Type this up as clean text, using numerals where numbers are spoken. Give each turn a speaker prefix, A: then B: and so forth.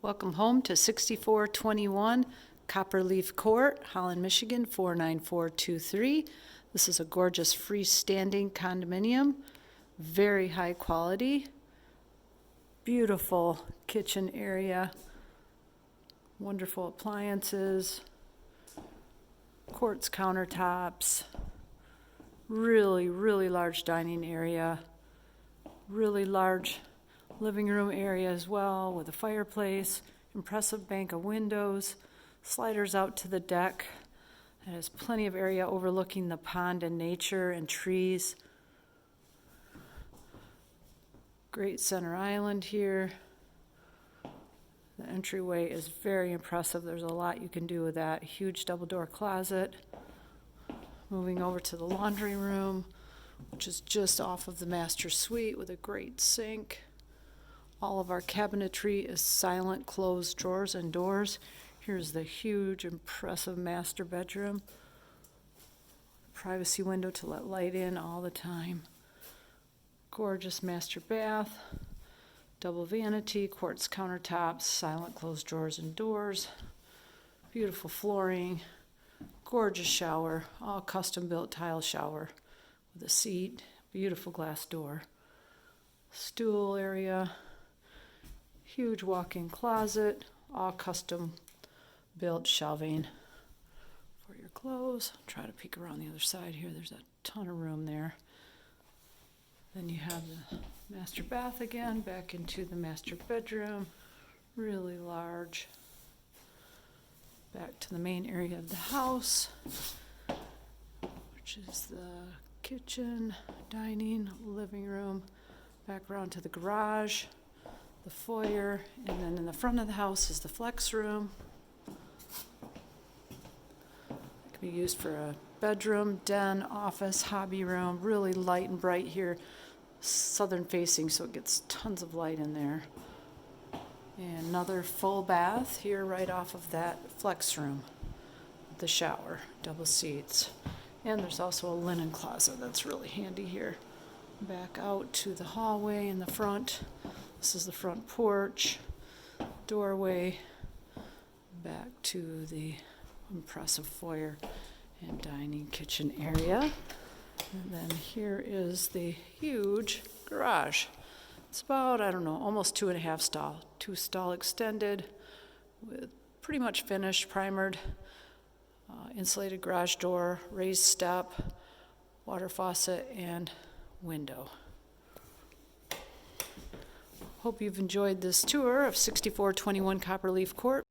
A: Welcome home to 6421 Copperleaf Court, Holland, Michigan 49423. This is a gorgeous freestanding condominium, very high quality, beautiful kitchen area, wonderful appliances, quartz countertops, really large dining area, really large living room area as well with a fireplace, impressive bank of windows, sliders out to the deck. It has plenty of area overlooking the pond and nature and trees. Great center island here. The entryway is very impressive. There's a lot you can do with that. Huge double door closet. Moving over to the laundry room, which is just off of the master suite with a great sink. All of our cabinetry is silent closed drawers and doors. Here's the huge, impressive master bedroom. Privacy window to let light in all the time. Gorgeous master bath. Double vanity, quartz countertops, silent closed drawers and doors. Beautiful flooring. Gorgeous shower, all custom built tile shower with a seat. Beautiful glass door. Stool area. Huge walk-in closet, all custom built shelving for your clothes. Try to peek around the other side here. There's a ton of room there. Then you have the master bath again, back into the master bedroom. Really large. Back to the main area of the house, which is the kitchen, dining, living room. Back around to the garage. The foyer, and then in the front of the house is the flex room. It can be used for a bedroom, den, office, hobby room. Really light and bright here, southern facing, so it gets tons of light in there. And another full bath here right off of that flex room. The shower, double seats. And there's also a linen closet that's really handy here. Back out to the hallway in the front. This is the front porch, doorway, back to the impressive foyer and dining kitchen area. And then here is the huge garage. It's about, almost 2.5 stall. 2 stall extended with pretty much finished, primered, insulated garage door, raised step, water faucet, and window. Hope you've enjoyed this tour of 6421 Copperleaf Court.